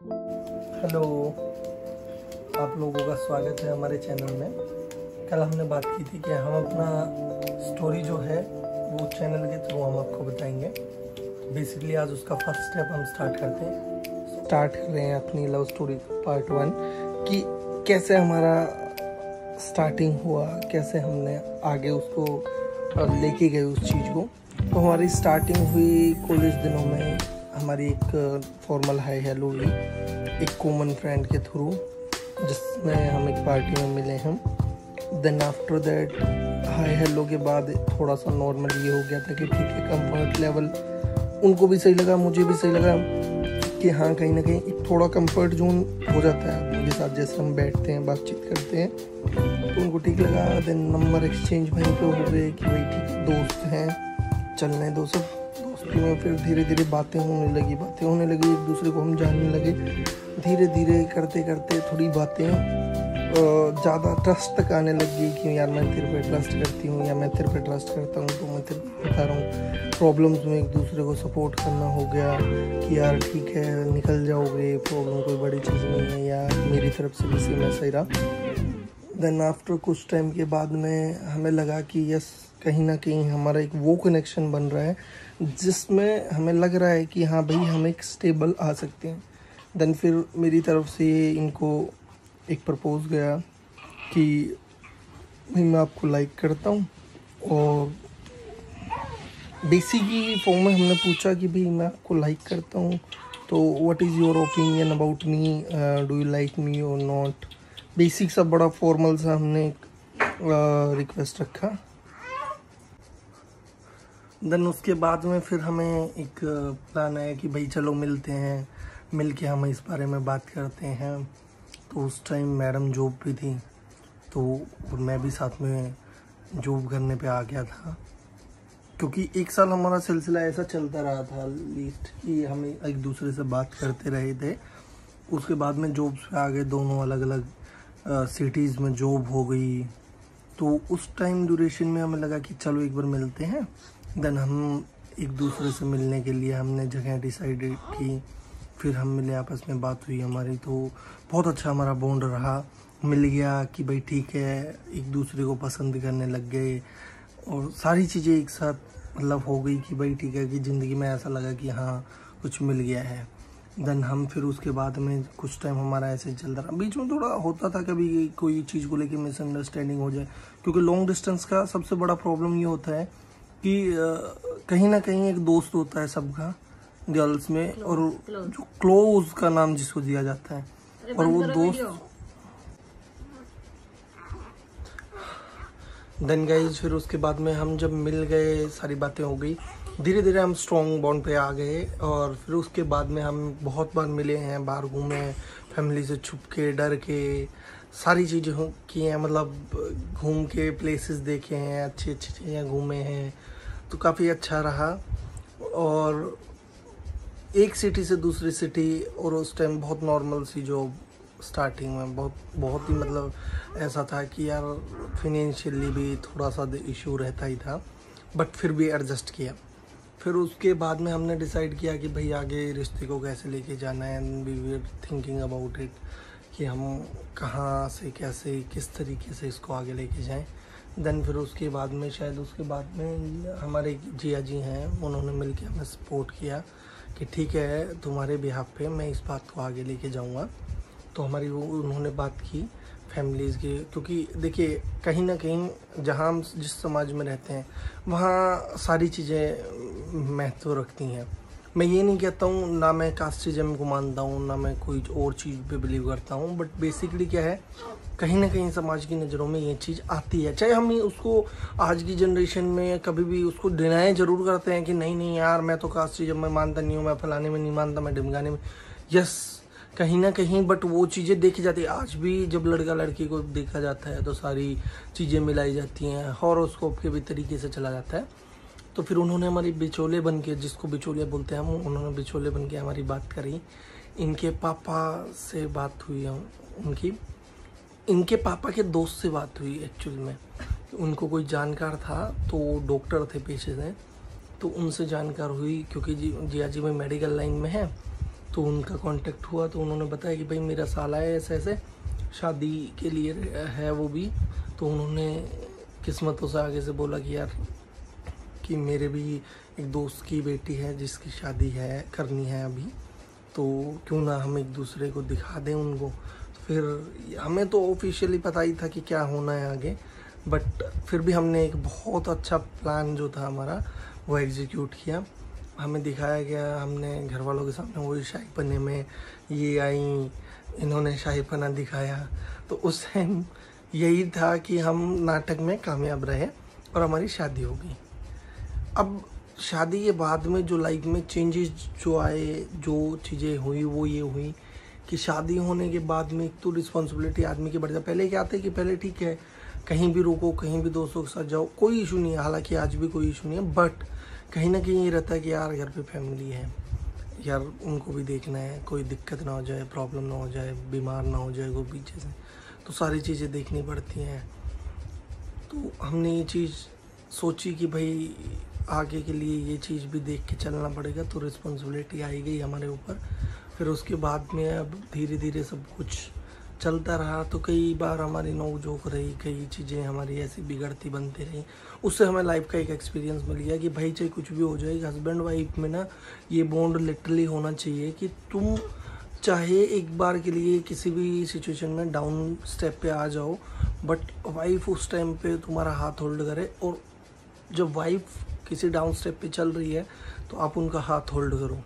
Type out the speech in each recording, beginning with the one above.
Hello, आप लोगों का स्वागत है हमारे चैनल में। कल हमने बात की थी कि हम अपना स्टोरी जो है वो चैनल के थ्रू हम आपको बताएंगे। बेसिकली आज उसका फर्स्ट स्टेप हम स्टार्ट कर रहे हैं अपनी लव स्टोरी पार्ट 1 कि कैसे हमारा स्टार्टिंग हुआ, कैसे हमने आगे उसको लेके गए उस चीज़ को। तो हमारी स्टार्टिंग हुई कॉलेज दिनों में। हमारी एक फॉर्मल हाई हेलो हुई एक कॉमन फ्रेंड के थ्रू, जिसमें हम एक पार्टी में मिले हम। Then after that hi hello के बाद थोड़ा सा नॉर्मल ये हो गया था कि ठीक है, कंफर्ट लेवल उनको भी सही लगा, मुझे भी सही लगा कि हाँ कहीं ना कहीं एक थोड़ा कंफर्ट जोन हो जाता है उनके साथ। जैसे हम बैठते हैं, बातचीत करते हैं, तो उनको ठीक लगा। देन नंबर एक्सचेंज वहीं पे हो गए कि भाई ठीक है, दोस्त हैं, चलने दो सब। दोस्ती में फिर धीरे धीरे बातें होने लगी, एक दूसरे को हम जानने लगे। धीरे धीरे करते करते थोड़ी बातें ज़्यादा ट्रस्ट तक आने लग गई कि यार मैं तेरे पे ट्रस्ट करती हूँ या मैं तेरे पे ट्रस्ट करता हूँ, तो मैं तेरे को बता रहा हूँ। प्रॉब्लम्स में एक दूसरे को सपोर्ट करना हो गया कि यार ठीक है, निकल जाओगे, प्रॉब्लम कोई बड़ी चीज़ नहीं है, या मेरी तरफ से भी सेम ऐसा ही रहा। देन आफ्टर कुछ टाइम के बाद में हमें लगा कि यस, कहीं ना कहीं हमारा एक वो कनेक्शन बन रहा है जिसमें हमें लग रहा है कि हाँ भाई हम एक स्टेबल आ सकते हैं। देन फिर मेरी तरफ से इनको एक प्रपोज गया कि भाई मैं आपको लाइक करता हूँ, और बेसिकली फॉर्म में हमने पूछा कि भाई मैं आपको लाइक करता हूँ, तो what is your opinion about me, do you like me और नॉट। बेसिक सा बड़ा फॉर्मल सा हमने रिक्वेस्ट रखा। देन उसके बाद में फिर हमें एक प्लान आया कि भाई चलो मिलते हैं, मिल के हम इस बारे में बात करते हैं। तो उस टाइम मैडम जॉब पे थी, तो मैं भी साथ में जॉब करने पे आ गया था, क्योंकि एक साल हमारा सिलसिला ऐसा चलता रहा था लीस्ट कि हम एक दूसरे से बात करते रहे थे। उसके बाद में जॉब्स पे आ गए, दोनों अलग अलग सिटीज़ में जॉब हो गई। तो उस टाइम ड्यूरेशन में हमें लगा कि चलो एक बार मिलते हैं। देन हम एक दूसरे से मिलने के लिए हमने जगह डिसाइड की, फिर हम मिले, आपस में बात हुई हमारी, तो बहुत अच्छा हमारा बॉन्ड रहा। मिल गया कि भाई ठीक है, एक दूसरे को पसंद करने लग गए, और सारी चीज़ें एक साथ मतलब हो गई कि भाई ठीक है, कि ज़िंदगी में ऐसा लगा कि हाँ कुछ मिल गया है। देन हम फिर उसके बाद में कुछ टाइम हमारा ऐसे ही चलता रहा। बीच में थोड़ा होता था कभी कोई चीज़ को लेके मिसअंडरस्टैंडिंग हो जाए, क्योंकि लॉन्ग डिस्टेंस का सबसे बड़ा प्रॉब्लम ये होता है कि कहीं ना कहीं एक दोस्त होता है सबका गर्ल्स में, और जो क्लोज का नाम जिसको दिया जाता है, और वो दोस्त। देन गाइज फिर उसके बाद में हम जब मिल गए, सारी बातें हो गई, धीरे धीरे हम स्ट्रॉन्ग बॉन्ड पे आ गए। और फिर उसके बाद में हम बहुत बार मिले हैं, बाहर घूमे, फैमिली से छुप के, डर के, सारी चीज़ें की हैं, मतलब घूम के प्लेसेस देखे हैं, अच्छी अच्छी चीज़ें घूमे हैं, तो काफ़ी अच्छा रहा। और एक सिटी से दूसरी सिटी, और उस टाइम बहुत नॉर्मल सी जो स्टार्टिंग में बहुत ही मतलब ऐसा था कि यार फिनेंशियली भी थोड़ा सा इशू रहता ही था, बट फिर भी एडजस्ट किया। फिर उसके बाद में हमने डिसाइड किया कि भाई आगे रिश्ते को कैसे लेके जाना है, and we were thinking about it कि हम कहाँ से कैसे किस तरीके से इसको आगे लेके जाएं। देन फिर उसके बाद में हमारे जिया जी हैं, उन्होंने मिलके हमें सपोर्ट किया कि ठीक है, तुम्हारे बिहाफ पे मैं इस बात को आगे लेके जाऊंगा। तो हमारी वो उन्होंने बात की फैमिलीज़ की, क्योंकि देखिए कहीं ना कहीं जहाँ हम जिस समाज में रहते हैं वहाँ सारी चीज़ें महत्व रखती हैं। मैं ये नहीं कहता हूँ, ना मैं कास्टिज्म को मानता हूँ, ना मैं कोई और चीज़ पे बिलीव करता हूँ, बट बेसिकली क्या है, कहीं ना कहीं समाज की नज़रों में ये चीज़ आती है। चाहे हम उसको आज की जनरेशन में कभी भी उसको डिनाई ज़रूर करते हैं कि नहीं नहीं यार, मैं तो कास्टिज्म में मानता नहीं हूँ, मैं फलाने में नहीं मानता, मैं ढिमकाने में, यस कहीं ना कहीं, बट वो चीज़ें देखी जाती है। आज भी जब लड़का लड़की को देखा जाता है तो सारी चीज़ें मिलाई जाती हैं, हॉरोस्कोप के भी तरीके से चला जाता है। तो फिर उन्होंने हमारी बिचौले बन के, जिसको बिचौले बोलते हैं हम, उन्होंने बिचौले बन के हमारी बात करी। इनके पापा से बात हुई इनके पापा के दोस्त से बात हुई एक्चुअल में। उनको कोई जानकार था, तो वो डॉक्टर थे पेशे से, तो उनसे जानकार हुई, क्योंकि जिया जी में मेडिकल लाइन में है, तो उनका कांटेक्ट हुआ तो उन्होंने बताया कि भाई मेरा साला है ऐसे ऐसे शादी के लिए है वो भी। तो उन्होंने किस्मतों से आगे से बोला कि यार कि मेरे भी एक दोस्त की बेटी है जिसकी शादी है करनी है अभी, तो क्यों ना हम एक दूसरे को दिखा दें उनको। तो फिर हमें तो ऑफिशियली पता ही था कि क्या होना है आगे, बट फिर भी हमने एक बहुत अच्छा प्लान जो था हमारा वो एग्जीक्यूट किया। हमें दिखाया गया, हमने घर वालों के सामने वही शाही पन्ने में ये आई, इन्होंने शाही पन्ना दिखाया। तो उस टाइम यही था कि हम नाटक में कामयाब रहे और हमारी शादी हो गई। अब शादी के बाद में जो लाइफ में चेंजेस जो आए, जो चीज़ें हुई वो ये हुई कि शादी होने के बाद में एक तो रिस्पॉन्सिबिलिटी आदमी की बढ़ जाती है। पहले क्या था कि पहले ठीक है कहीं भी रुको, कहीं भी दोस्तों के साथ जाओ, कोई इशू नहीं है, हालांकि आज भी कोई इशू नहीं है, बट कहीं ना कहीं ये रहता है कि यार घर पे फैमिली है, यार उनको भी देखना है, कोई दिक्कत ना हो जाए, प्रॉब्लम ना हो जाए, बीमार ना हो जाए वो पीछे से, तो सारी चीज़ें देखनी पड़ती हैं। तो हमने ये चीज़ सोची कि भाई आगे के लिए ये चीज़ भी देख के चलना पड़ेगा, तो रिस्पॉन्सिबिलिटी आई गई हमारे ऊपर। फिर उसके बाद में अब धीरे धीरे सब कुछ चलता रहा। तो कई बार हमारी नोक-झोंक रही, कई चीज़ें हमारी ऐसी बिगड़ती बनती रही। उससे हमें लाइफ का एक एक्सपीरियंस मिल गया कि भाई चाहे कुछ भी हो जाए, हस्बैंड वाइफ में ना ये बॉन्ड लिटरली होना चाहिए कि तुम चाहे एक बार के लिए किसी भी सिचुएशन में डाउन स्टेप पे आ जाओ, बट वाइफ उस टाइम पे तुम्हारा हाथ होल्ड करे। और जब वाइफ किसी डाउन स्टेप पे चल रही है तो आप उनका हाथ होल्ड करो,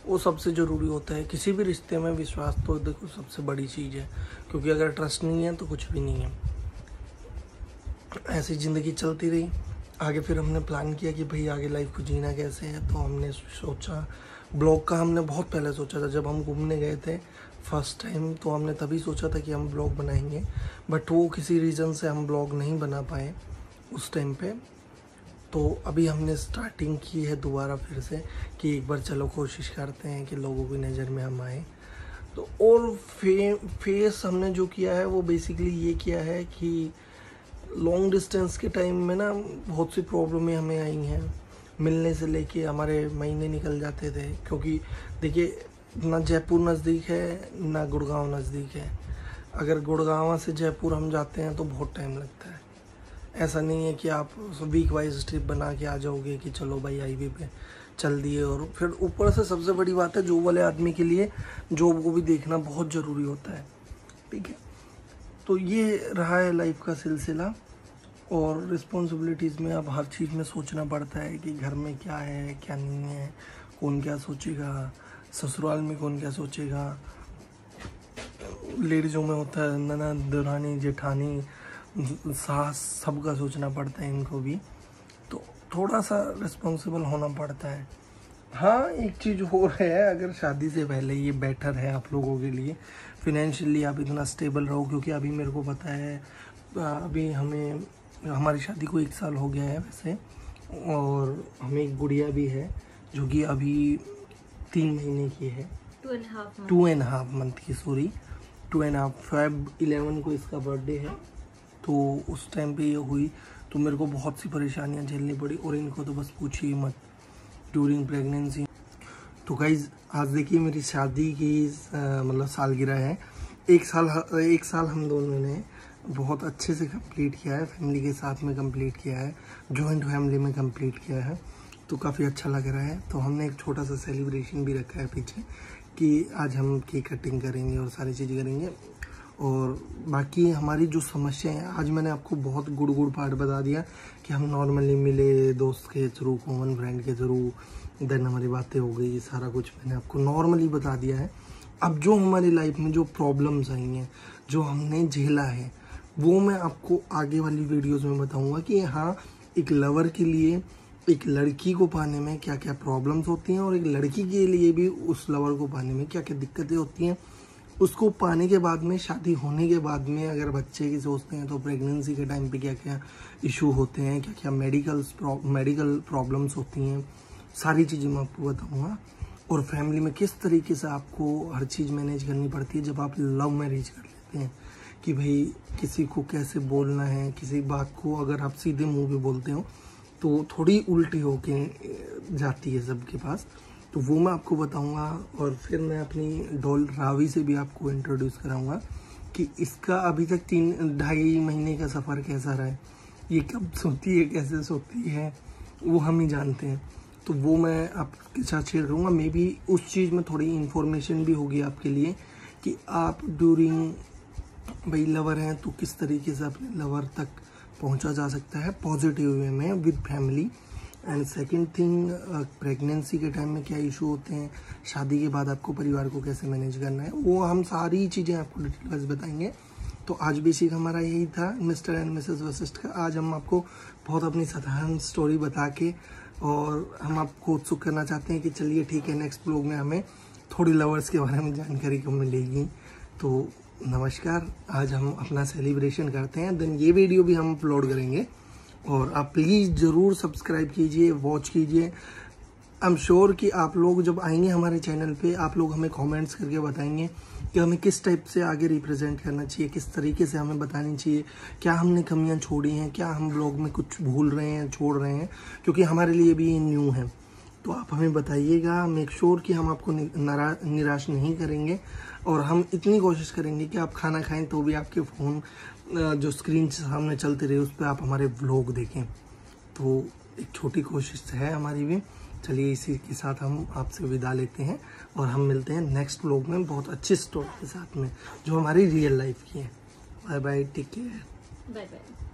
वो सबसे ज़रूरी होता है। किसी भी रिश्ते में विश्वास तो देखो सबसे बड़ी चीज़ है, क्योंकि अगर ट्रस्ट नहीं है तो कुछ भी नहीं है। ऐसी ज़िंदगी चलती रही आगे। फिर हमने प्लान किया कि भाई आगे लाइफ को जीना कैसे है। तो हमने सोचा, ब्लॉग का हमने बहुत पहले सोचा था, जब हम घूमने गए थे फर्स्ट टाइम, तो हमने तभी सोचा था कि हम ब्लॉग बनाएंगे, बट वो किसी रीज़न से हम ब्लॉग नहीं बना पाए उस टाइम पे। तो अभी हमने स्टार्टिंग की है दोबारा फिर से कि एक बार चलो कोशिश करते हैं कि लोगों की नज़र में हम आए। तो और फेस हमने जो किया है वो बेसिकली ये किया है कि लॉन्ग डिस्टेंस के टाइम में ना बहुत सी प्रॉब्लमें हमें आई हैं। मिलने से लेके हमारे महीने निकल जाते थे, क्योंकि देखिए ना जयपुर नज़दीक है ना गुड़गांव नज़दीक है। अगर गुड़गांव से जयपुर हम जाते हैं तो बहुत टाइम लगता है। ऐसा नहीं है कि आप वीक वाइज ट्रिप बना के आ जाओगे कि चलो भाई हाईवे पे चल दिए। और फिर ऊपर से सबसे बड़ी बात है जॉब वाले आदमी के लिए जॉब को भी देखना बहुत ज़रूरी होता है, ठीक है। तो ये रहा है लाइफ का सिलसिला। और रिस्पॉन्सिबिलिटीज़ में अब हर चीज़ में सोचना पड़ता है कि घर में क्या है क्या नहीं है, कौन क्या सोचेगा, ससुराल में कौन क्या सोचेगा। लेडीज़ों में होता है ननद, दुरानी, जेठानी, सास, सबका सोचना पड़ता है इनको भी, तो थोड़ा सा रिस्पॉन्सिबल होना पड़ता है। हाँ एक चीज़ हो है, अगर शादी से पहले ये बेटर है आप लोगों के लिए, फिनेंशियली आप इतना स्टेबल रहो, क्योंकि अभी मेरे को पता है अभी हमारी शादी को 1 साल हो गया है वैसे, और हमें एक गुड़िया भी है जो कि अभी 3 महीने की है, 2.5 मंथ की, सॉरी 2.5, Feb 11 को इसका बर्थडे है। तो उस टाइम पे ये हुई तो मेरे को बहुत सी परेशानियां झेलनी पड़ी, और इनको तो बस पूछिए मत ड्यूरिंग प्रेगनेंसी। तो गाइज आज देखिए मेरी शादी की मतलब सालगिरह है। 1 साल हम दोनों ने बहुत अच्छे से कंप्लीट किया है, फैमिली के साथ में कंप्लीट किया है, जॉइंट फैमिली में कंप्लीट किया है, तो काफ़ी अच्छा लग रहा है। तो हमने एक छोटा सा सेलिब्रेशन भी रखा है पीछे कि आज हम केक कटिंग करेंगे और सारी चीज़ें करेंगे। और बाकी हमारी जो समस्याएं हैं, आज मैंने आपको बहुत गुड़ पार्ट बता दिया कि हम नॉर्मली मिले दोस्त के थ्रू, कॉमन फ्रेंड के थ्रू, देन हमारी बातें हो गई, सारा कुछ मैंने आपको नॉर्मली बता दिया है। अब जो हमारी लाइफ में जो प्रॉब्लम्स आई हैं, जो हमने झेला है, वो मैं आपको आगे वाली वीडियोज़ में बताऊँगा कि हाँ एक लवर के लिए एक लड़की को पाने में क्या क्या प्रॉब्लम्स होती हैं, और एक लड़की के लिए भी उस लवर को पाने में क्या क्या दिक्कतें होती हैं। उसको पाने के बाद में, शादी होने के बाद में अगर बच्चे की सोचते हैं तो प्रेगनेंसी के टाइम पे क्या क्या इशू होते हैं, क्या क्या मेडिकल प्रॉब्लम्स होती हैं, सारी चीज़ें मैं आपको बताऊंगा। और फैमिली में किस तरीके से आपको हर चीज़ मैनेज करनी पड़ती है जब आप लव मैरिज कर लेते हैं, कि भाई किसी को कैसे बोलना है, किसी बात को अगर आप सीधे मुँह पे बोलते हो तो थोड़ी उल्टी होके जाती है सबके पास। तो वो मैं आपको बताऊंगा। और फिर मैं अपनी डॉल रावी से भी आपको इंट्रोड्यूस कराऊंगा कि इसका अभी तक 3-2.5 महीने का सफ़र कैसा रहा है, ये कब सोती है, कैसे सोती है, वो हम ही जानते हैं। तो वो मैं आपके साथ शेयर करूँगा। मे बी उस चीज़ में थोड़ी इन्फॉर्मेशन भी होगी आपके लिए कि आप ड्यूरिंग भाई लवर हैं तो किस तरीके से अपने लवर तक पहुंचा जा सकता है पॉजिटिव वे में with family. And second thing, pregnancy के टाइम में क्या इशू होते हैं, शादी के बाद आपको परिवार को कैसे मैनेज करना है, वो हम सारी चीज़ें आपको डिटेल्स बताएंगे। तो आज बेसिक हमारा यही था मिस्टर एंड मिसेस वशिष्ठ का। आज हम आपको बहुत अपनी साधारण स्टोरी बता के और हम आपको उत्सुक करना चाहते हैं कि चलिए ठीक है, नेक्स्ट ब्लॉग में हमें थोड़ी लवर्स के बारे में जानकारी को मिलेगी। तो नमस्कार, आज हम अपना सेलिब्रेशन करते हैं, देन ये वीडियो भी हम अपलोड करेंगे। और आप प्लीज़ ज़रूर सब्सक्राइब कीजिए, वॉच कीजिए। आई एम श्योर कि आप लोग जब आएंगे हमारे चैनल पे, आप लोग हमें कमेंट्स करके बताएंगे कि हमें किस टाइप से आगे रिप्रेजेंट करना चाहिए, किस तरीके से हमें बतानी चाहिए, क्या हमने कमियां छोड़ी हैं, क्या हम ब्लॉग में कुछ भूल रहे हैं, छोड़ रहे हैं, क्योंकि हमारे लिए भी ये न्यू है। तो आप हमें बताइएगा। मेक श्योर कि हम आपको निराश नहीं करेंगे और हम इतनी कोशिश करेंगे कि आप खाना खाएं तो भी आपके फ़ोन जो स्क्रीन सामने चलते रहे उस पर आप हमारे व्लॉग देखें। तो एक छोटी कोशिश है हमारी भी। चलिए इसी के साथ हम आपसे विदा लेते हैं और हम मिलते हैं नेक्स्ट व्लॉग में बहुत अच्छी स्टोरी के साथ में जो हमारी रियल लाइफ की है। Bye bye, take care, bye bye.